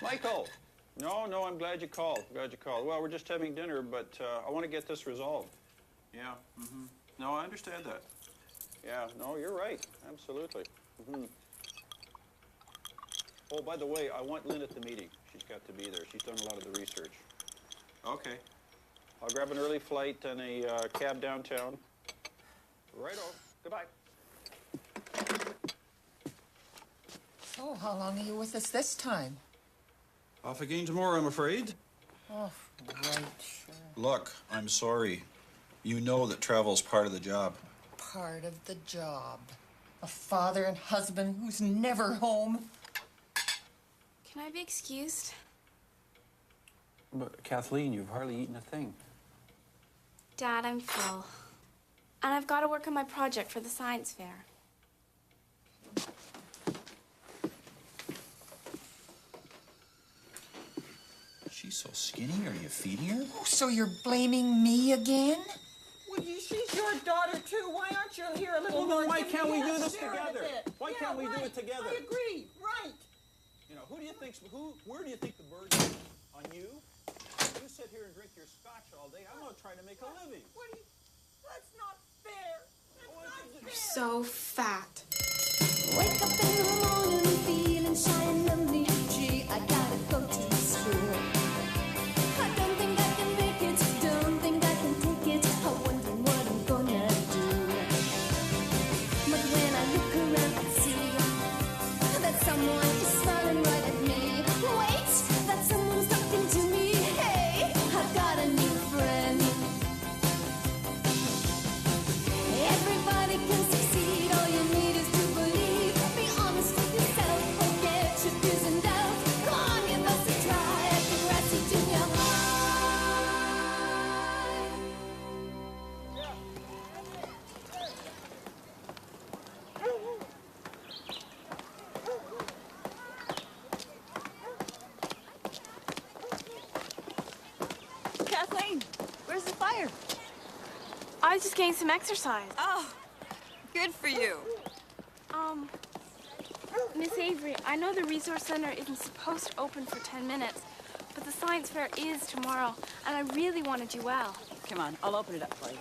Michael! No, I'm glad you called. Well, we're just having dinner, but I want to get this resolved. Yeah, No, I understand that. Yeah, no, you're right. Absolutely. Oh, by the way, I want Lynn at the meeting. She's got to be there. She's done a lot of the research. Okay. I'll grab an early flight and a cab downtown. Righto. Goodbye. So, how long are you with us this time? Off again tomorrow, I'm afraid. Oh, right, sure. Look, I'm sorry. You know that travel's part of the job. Part of the job. A father and husband who's never home. Can I be excused? But, Kathleen, you've hardly eaten a thing. Dad, I'm full. And I've got to work on my project for the science fair. She's so skinny. Are you feeding her? Oh, so you're blaming me again? Well, she's your daughter, too. Why aren't you here a little more? Well, then why can't we do this Share it a together? bit. Why can't we do it together? I agree. Right. You know, where do you think the burden is? On you? You sit here and drink your scotch all day. I'm not trying to make a living. That's not fair. You're so fat. Wake up in the morning feeling shy and lonely. Gee, I gotta go to school. I don't think I can make it. Don't think I can take it. I'm wondering what I'm gonna do. But when I look around, I see that someone is smiling right at me. Wait, that someone's talking to me. Hey, I've got a new friend. Everybody can succeed. All you need is to believe. Be honest with yourself. Forget your fears and doubts. Come on, give us a try at Degrassi Junior High. Kathleen, where's the fire? I was just getting some exercise. Oh, good for you. Miss Avery, I know the resource center isn't supposed to open for 10 minutes, but the science fair is tomorrow, and I really want to do well. Come on, I'll open it up for you.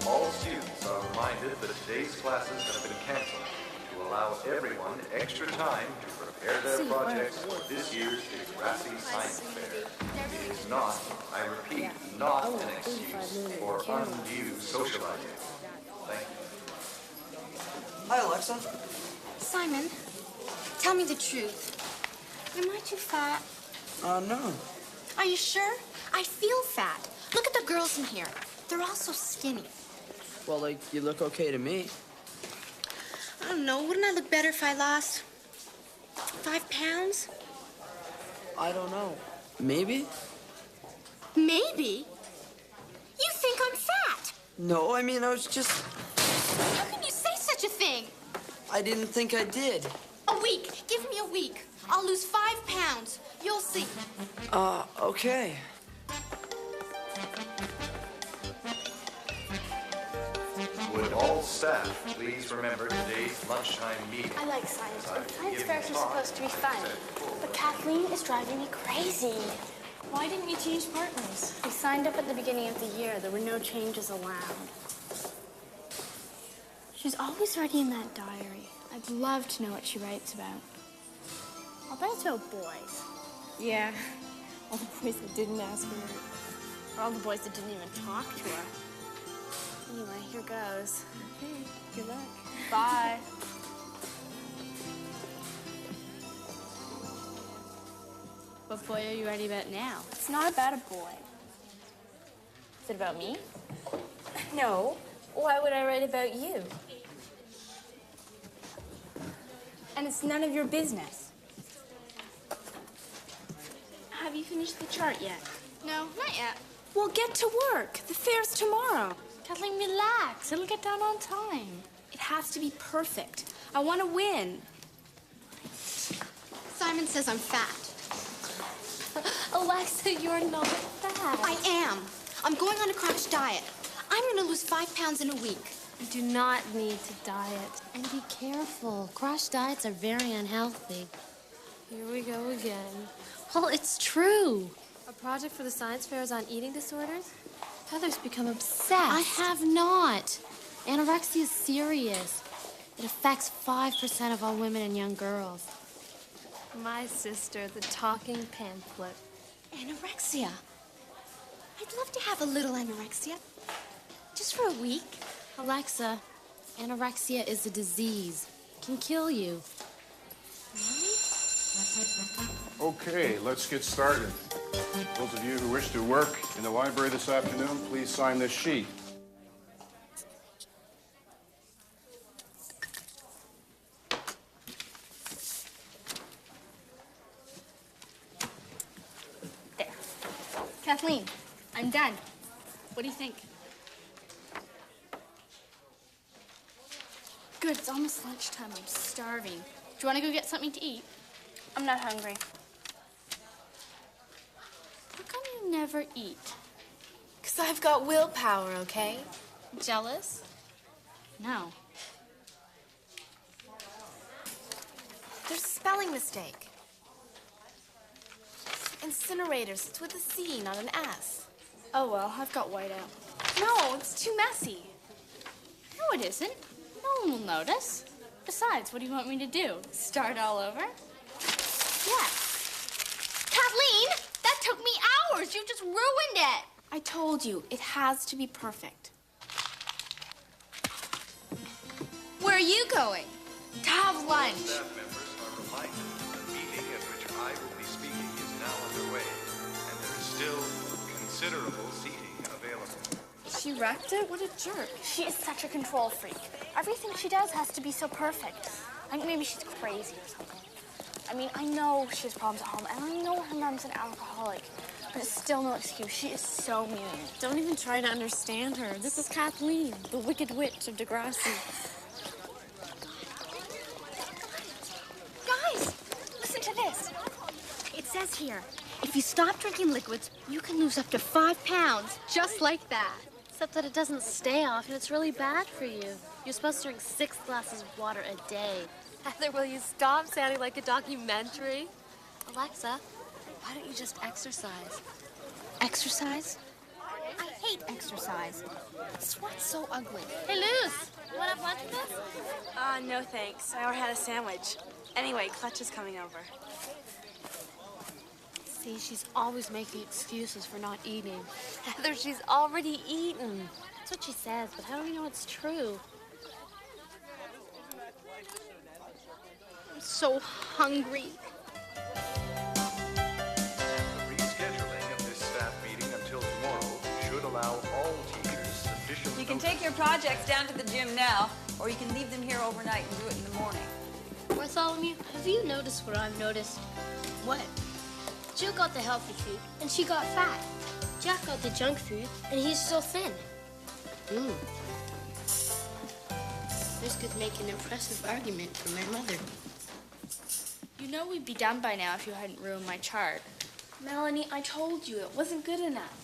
All students are reminded that today's classes have been canceled to allow everyone extra time to prepare their projects for this year's Degrassi Science Fair. It is not, I repeat, not an excuse for undue socializing. Thank you. Hi, Alexa. Simon, tell me the truth. Am I too fat? No. Are you sure? I feel fat. Look at the girls in here. They're all so skinny. Well, you look okay to me. I don't know. Wouldn't I look better if I lost 5 pounds? I don't know. Maybe? Maybe? You think I'm fat? No, I mean, I was just... How can you say such a thing? I didn't think I did. A week. Give me a week. I'll lose 5 pounds. You'll see. Okay. Would all staff please remember today's lunchtime meeting? I like science, and science fairs are supposed to be fun. But Kathleen is driving me crazy. Why didn't you change partners? We signed up at the beginning of the year. There were no changes allowed. She's always writing in that diary. I'd love to know what she writes about. I'll bet it's about boys. Yeah, all the boys that didn't ask for her. Or all the boys that didn't even talk to her. Anyway, here goes. Okay, good luck. Bye. What boy are you writing about now? It's not about a boy. Is it about me? No. Why would I write about you? And it's none of your business. Have you finished the chart yet? No, not yet. Well, get to work. The fair's tomorrow. Kathleen, relax. It'll get done on time. It has to be perfect. I want to win. Simon says I'm fat. Alexa, you're not fat. I am. I'm going on a crash diet. I'm gonna lose 5 pounds in a week. You do not need to diet. And be careful. Crash diets are very unhealthy. Here we go again. Well, it's true. A project for the science fair is on eating disorders? Heather's become obsessed. I have not. Anorexia is serious. It affects 5% of all women and young girls. My sister, the talking pamphlet. Anorexia. I'd love to have a little anorexia. Just for a week. Alexa, anorexia is a disease. It can kill you. Okay, let's get started. Those of you who wish to work in the library this afternoon, please sign this sheet. There. Kathleen, I'm done. What do you think? Good, it's almost lunchtime. I'm starving. Do you want to go get something to eat? I'm not hungry. How come you never eat? 'Cause I've got willpower, okay? Jealous? No. There's a spelling mistake. Incinerators. It's with a C, not an S. Oh, well, I've got whiteout. No, it's too messy. No, it isn't. No one will notice. Besides, what do you want me to do? Start all over? Yes. Kathleen, that took me hours. You just ruined it. I told you, it has to be perfect. Where are you going? To have lunch. Staff members are reminded that the meeting at which I will be speaking is now underway, and there is still considerable seating available. She wrecked it? What a jerk. She is such a control freak. Everything she does has to be so perfect. I think maybe she's crazy or something. I mean, I know she has problems at home, and I know her mom's an alcoholic, but it's still no excuse. She is so mean. Don't even try to understand her. This is Kathleen, the wicked witch of Degrassi. Guys, listen to this. It says here, if you stop drinking liquids, you can lose up to 5 pounds, just like that. Except that it doesn't stay off, and it's really bad for you. You're supposed to drink 6 glasses of water a day. Heather, will you stop sounding like a documentary? Alexa, why don't you just exercise? Exercise? I hate exercise. Sweat's so ugly. Hey, Luz, you want to have lunch with us? No thanks. I already had a sandwich. Anyway, Clutch is coming over. See, she's always making excuses for not eating. Heather, she's already eaten. That's what she says, but how do we know it's true? I'm so hungry. The rescheduling of this staff meeting until tomorrow should allow all teachers sufficient You can notice. take your projects down to the gym now, or you can leave them here overnight and do it in the morning. Bartholomew, have you noticed what I've noticed? What? Jill got the healthy food, and she got fat. Jack got the junk food, and he's still thin. This could make an impressive argument for my mother. You know we'd be done by now if you hadn't ruined my chart. Melanie, I told you, it wasn't good enough.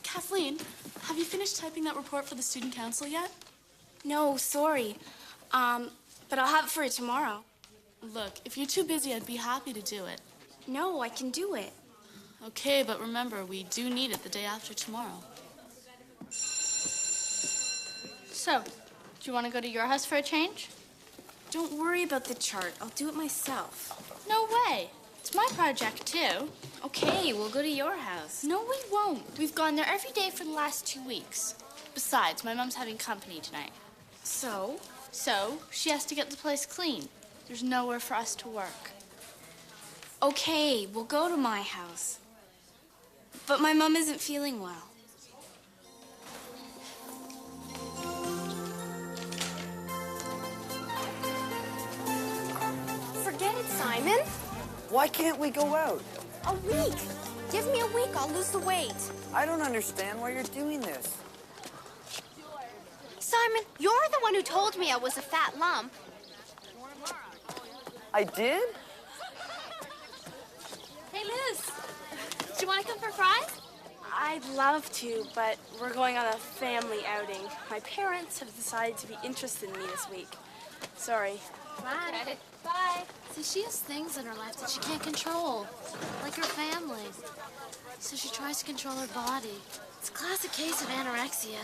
Kathleen, have you finished typing that report for the student council yet? No, sorry. But I'll have it for you tomorrow. Look, if you're too busy, I'd be happy to do it. No, I can do it. Okay, but remember, we do need it the day after tomorrow. So, do you want to go to your house for a change? Don't worry about the chart. I'll do it myself. No way. It's my project, too. Okay, we'll go to your house. No, we won't. We've gone there every day for the last 2 weeks. Besides, my mom's having company tonight. So? So, she has to get the place clean. There's nowhere for us to work. Okay, we'll go to my house. But my mom isn't feeling well. Forget it, Simon. Why can't we go out? A week. Give me a week, I'll lose the weight. I don't understand why you're doing this. Simon, you're the one who told me I was a fat lump. I did? Hey, Liz. Do you want to come for fries? I'd love to, but we're going on a family outing. My parents have decided to be interested in me this week. Sorry. Bye. Okay. Bye. See, she has things in her life that she can't control, like her family. So she tries to control her body. It's a classic case of anorexia.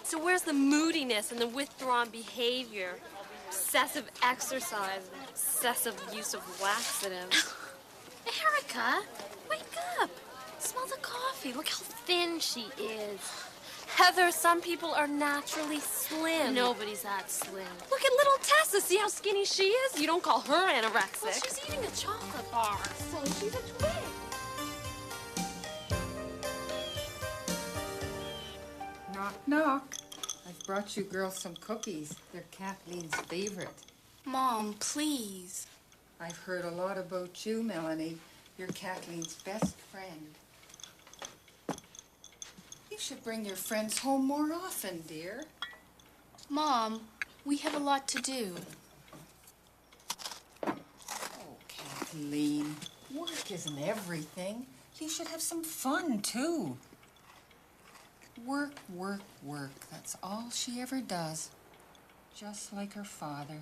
So where's the moodiness and the withdrawn behavior? Obsessive exercise, and excessive use of laxatives. Erica, wake up. Smell the coffee. Look how thin she is. Heather, some people are naturally slim. Nobody's that slim. Look at little Tessa. See how skinny she is? You don't call her anorexic. Well, she's eating a chocolate bar, so she's a twig. Knock, knock. I've brought you girls some cookies. They're Kathleen's favorite. Mom, please. I've heard a lot about you, Melanie. You're Kathleen's best friend. You should bring your friends home more often, dear. Mom, we have a lot to do. Oh, Kathleen, work isn't everything. You should have some fun, too. Work, work, work. That's all she ever does. Just like her father.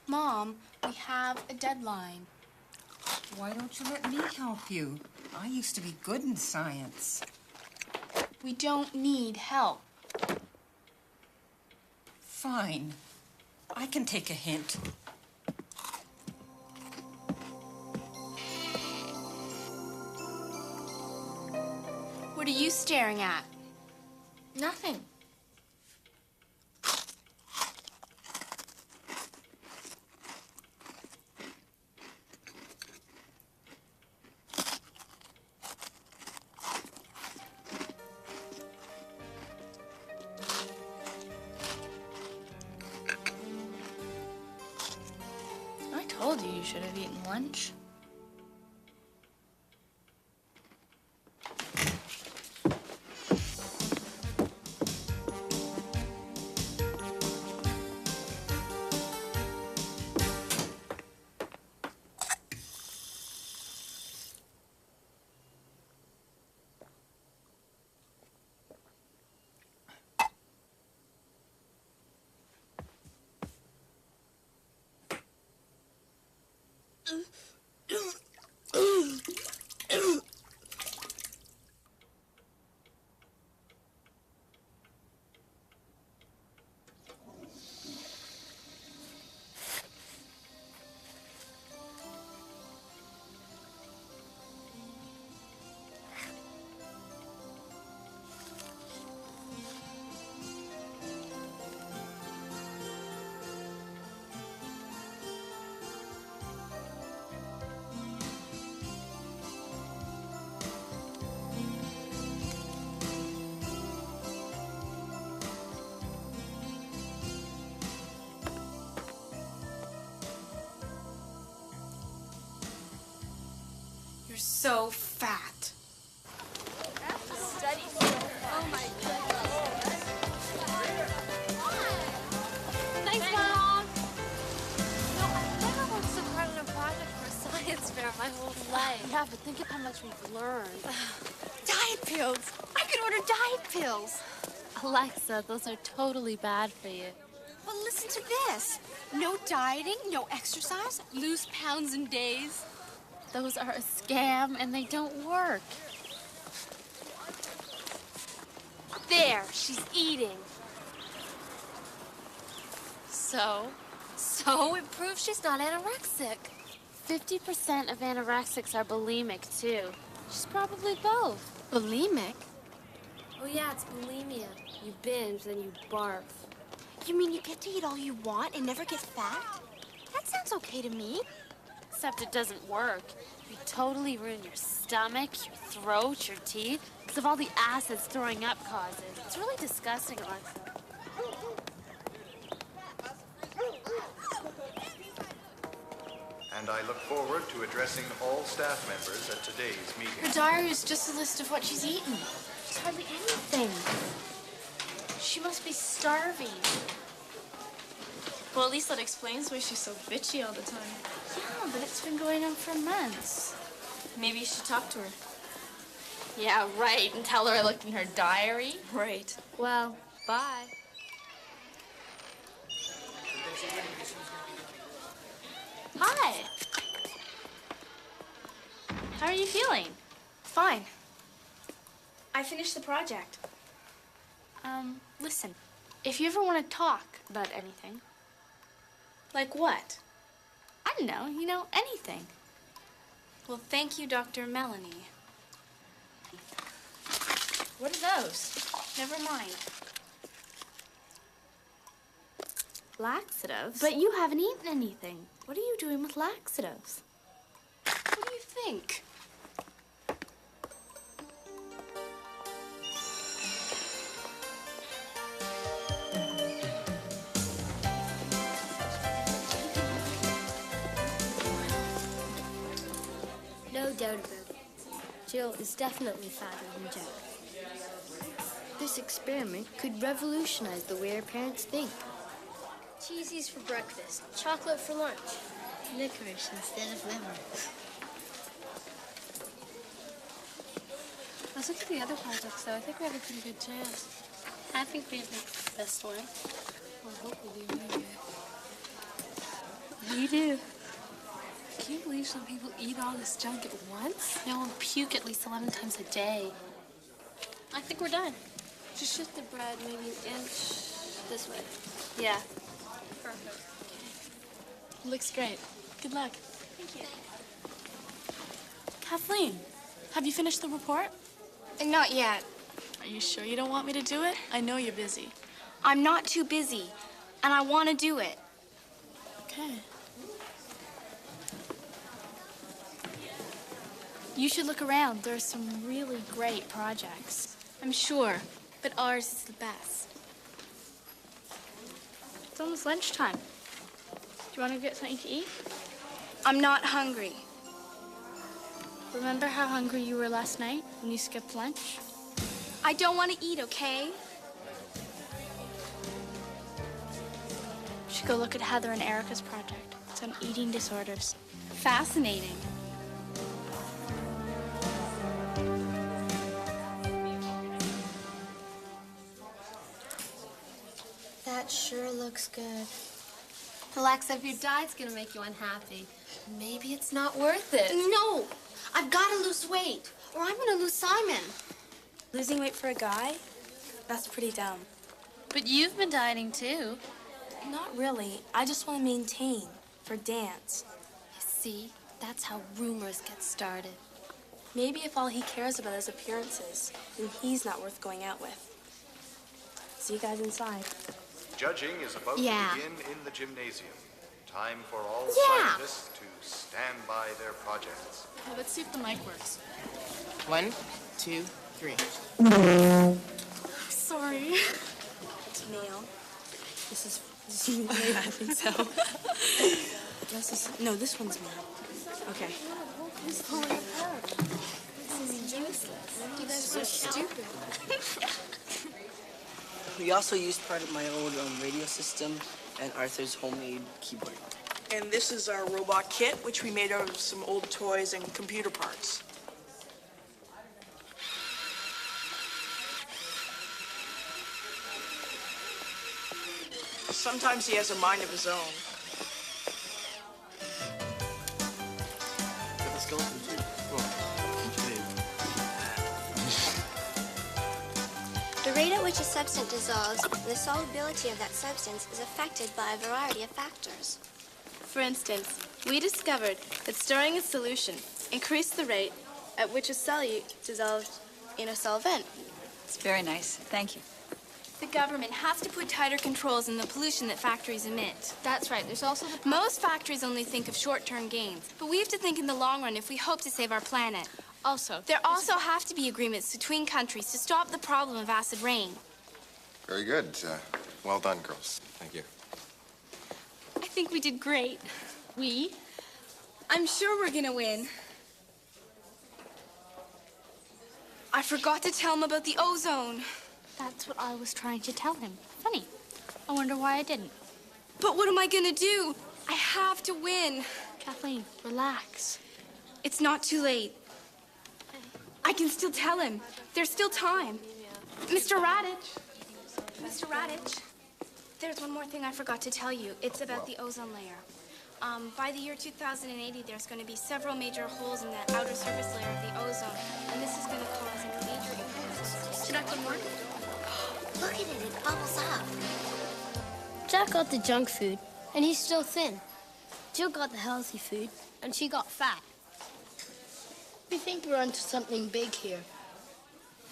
Mom, we have a deadline. Why don't you let me help you? I used to be good in science. We don't need help. Fine. I can take a hint. What are you staring at? Nothing. I told you you should have eaten lunch. You're so fat. Oh my goodness. Thanks, Mom. No, I've never worked so hard on a project for a science fair my whole life. Yeah, but think of how much we've learned. Diet pills. I could order diet pills. Alexa, those are totally bad for you. But listen to this. No dieting, no exercise, lose pounds in days. Those are a scam and they don't work. There, she's eating. So it proves she's not anorexic. 50% of anorexics are bulimic, too. She's probably both. Bulimic? Oh, yeah, it's bulimia. You binge, then you barf. You mean you get to eat all you want and never get fat? That sounds okay to me. Except it doesn't work. You totally ruin your stomach, your throat, your teeth, because of all the acids throwing up causes. It's really disgusting, Alexa. And I look forward to addressing all staff members at today's meeting. Her diary is just a list of what she's eaten. She's hardly anything. She must be starving. Well, at least that explains why she's so bitchy all the time. Yeah, but it's been going on for months. Maybe you should talk to her. Yeah, right. And tell her I looked in her diary. Right. Well, bye. Hi. How are you feeling? Fine. I finished the project. Listen, if you ever want to talk about anything, Like what? I don't know, anything. Well, thank you, Dr. Melanie. What are those? Never mind. Laxatives? But you haven't eaten anything. What are you doing with laxatives? What do you think? No doubt about it. Jill is definitely fatter than Jack. This experiment could revolutionize the way our parents think. Cheesies for breakfast, chocolate for lunch, licorice instead of liver. Let's look at the other projects, though. I think we have a pretty good chance. I think we have the best one. Well, I hope we do, anyway. We do. Can you believe some people eat all this junk at once? No, and puke at least 11 times a day. I think we're done. Just shift the bread maybe an inch this way. Yeah. Perfect. Okay. Looks great. Good luck. Thank you. Kathleen, have you finished the report? Not yet. Are you sure you don't want me to do it? I know you're busy. I'm not too busy, and I want to do it. Okay. You should look around. There are some really great projects. I'm sure, but ours is the best. It's almost lunchtime. Do you want to get something to eat? I'm not hungry. Remember how hungry you were last night when you skipped lunch? I don't want to eat, okay? You should go look at Heather and Erica's project. It's on eating disorders. Fascinating. That sure looks good. Alexa, if your diet's gonna make you unhappy, maybe it's not worth it. No, I've got to lose weight, or I'm going to lose Simon. Losing weight for a guy? That's pretty dumb. But you've been dieting, too. Not really. I just want to maintain for dance. You see, that's how rumors get started. Maybe if all he cares about is appearances, then he's not worth going out with. See you guys inside. Judging is about Yeah. to begin in the gymnasium. Time for all Yeah. scientists to stand by their projects. Okay, let's see if the mic works. 1, 2, 3. Sorry. Nail. This is me. I think so. This is, no, this one's me. Okay. This is useless. You guys are so stupid. We also used part of my old radio system and Arthur's homemade keyboard. And this is our robot kit, which we made out of some old toys and computer parts. Sometimes he has a mind of his own. Got the skeleton too. The rate at which a substance dissolves and the solubility of that substance is affected by a variety of factors. For instance, we discovered that stirring a solution increased the rate at which a solute dissolved in a solvent. It's very nice. Thank you. The government has to put tighter controls on the pollution that factories emit. That's right. There's also the... Most factories only think of short-term gains, but we have to think in the long run if we hope to save our planet. Also, There also have to be agreements between countries to stop the problem of acid rain. Very good. Well done, girls. Thank you. I think we did great. we... I'm sure we're gonna win. I forgot to tell him about the ozone. That's what I was trying to tell him. Funny. I wonder why I didn't. But what am I gonna do? I have to win. Kathleen, relax. It's not too late. I can still tell him. There's still time. Mr. Radich. Mr. Radich. There's one more thing I forgot to tell you. It's about the ozone layer. By the year 2080, there's going to be several major holes in that outer surface layer of the ozone, and this is going to cause a major impact. Should I put more? Look at it, it bubbles up. Jack got the junk food, and he's still thin. Jill got the healthy food, and she got fat. We think we're onto something big here.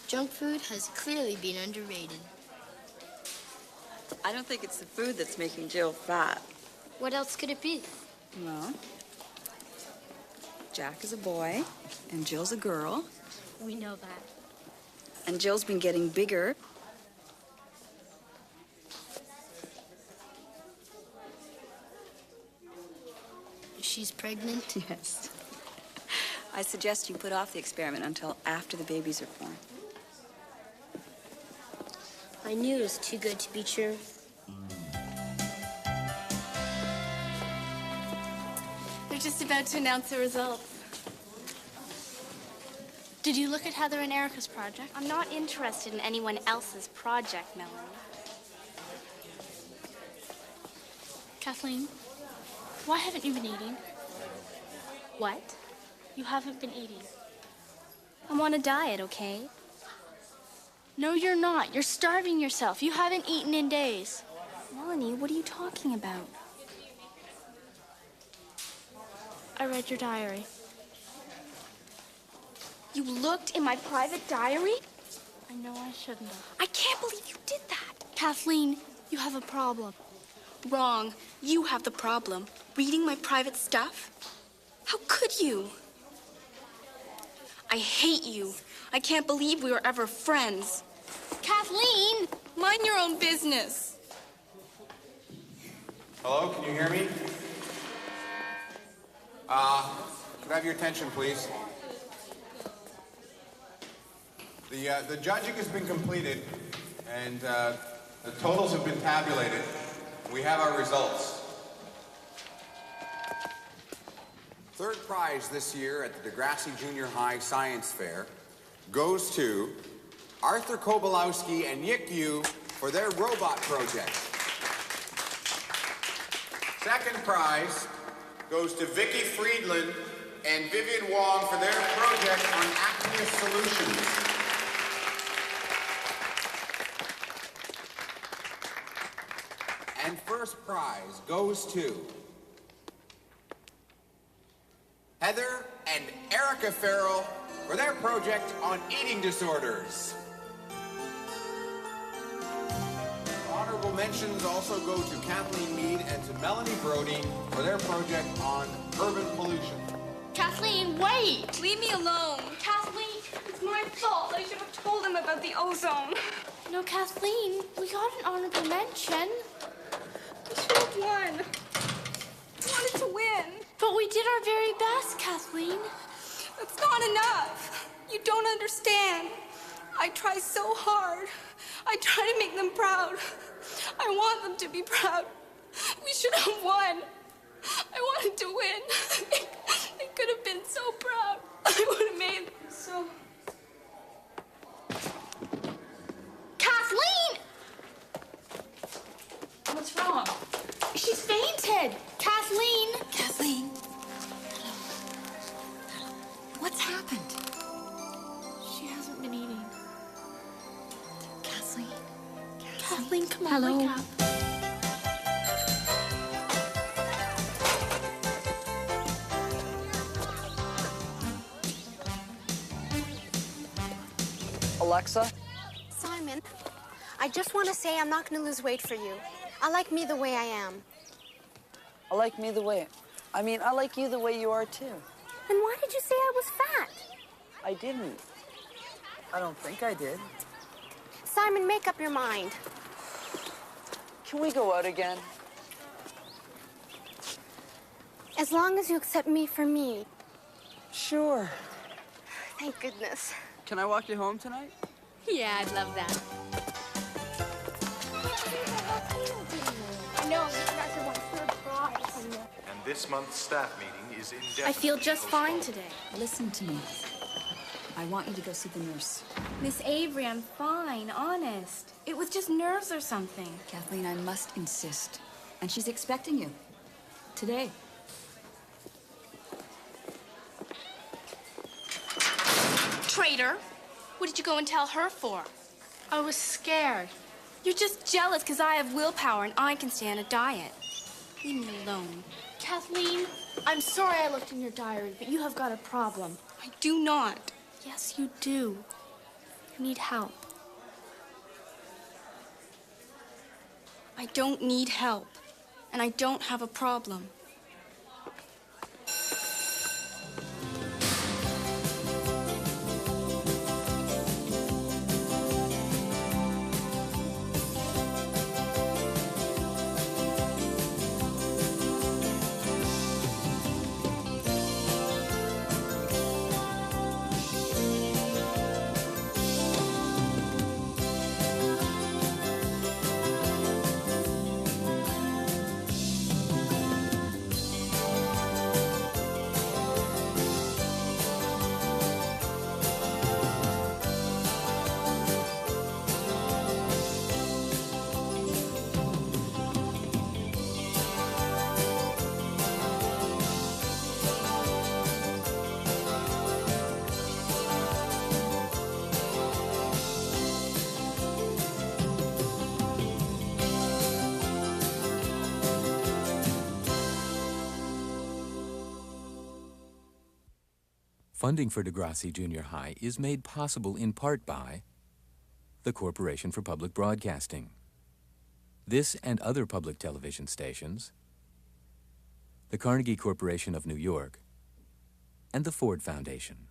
Junk food has clearly been underrated. I don't think it's the food that's making Jill fat. What else could it be? Well, Jack is a boy, and Jill's a girl. We know that. And Jill's been getting bigger. She's pregnant? Yes. I suggest you put off the experiment until after the babies are born. I knew it was too good to be true. They're just about to announce the results. Did you look at Heather and Erica's project? I'm not interested in anyone else's project, Melanie. Kathleen, why haven't you been eating? What? You haven't been eating. I'm on a diet, okay? No, you're not. You're starving yourself. You haven't eaten in days. Melanie, what are you talking about? I read your diary. You looked in my private diary? I know I shouldn't have. I can't believe you did that. Kathleen, you have a problem. Wrong. You have the problem. Reading my private stuff? How could you? I hate you. I can't believe we were ever friends. Kathleen, mind your own business. Hello, can you hear me? Could I have your attention, please? The judging has been completed, and the totals have been tabulated. We have our results. Third prize this year at the Degrassi Junior High Science Fair goes to Arthur Kobolowski and Yik Yu for their robot project. Second prize goes to Vicky Friedland and Vivian Wong for their project on aqueous solutions. And first prize goes to Heather and Erica Farrell for their project on eating disorders. Honorable mentions also go to Kathleen Mead and to Melanie Brody for their project on urban pollution. Kathleen, wait! Leave me alone. Kathleen, it's my fault. I should have told him about the ozone. No, Kathleen, we got an honorable mention. I should have won. I wanted to win. But we did our very best, Kathleen. That's not enough. You don't understand. I try so hard. I try to make them proud. I want them to be proud. We should have won. I wanted to win. They could have been so proud. I would have made them so... Kathleen! What's wrong? She's fainted. Kathleen! Kathleen. What's happened? She hasn't been eating. Kathleen. Kathleen, come on, Hello? wake up. Alexa? Simon, I just want to say I'm not going to lose weight for you. I like me the way I am. I like me the way... I mean, I like you the way you are, too. Then why did you say I was fat? I didn't. I don't think I did. Simon, make up your mind. Can we go out again? As long as you accept me for me. Sure. Thank goodness. Can I walk you home tonight? Yeah, I'd love that. I know, you guys are one third prize. And this month's staff meeting is indefinitely I feel just fine postponed. today. Listen to me. I want you to go see the nurse. Miss Avery, I'm fine, honest. It was just nerves or something. Kathleen, I must insist. And she's expecting you. Today. Traitor! What did you go and tell her for? I was scared. You're just jealous because I have willpower and I can stay on a diet. Leave me alone. Kathleen, I'm sorry I looked in your diary, but you have got a problem. I do not. Yes, you do. You need help. I don't need help, and I don't have a problem. Funding for Degrassi Junior High is made possible in part by the Corporation for Public Broadcasting, this and other public television stations, the Carnegie Corporation of New York, and the Ford Foundation.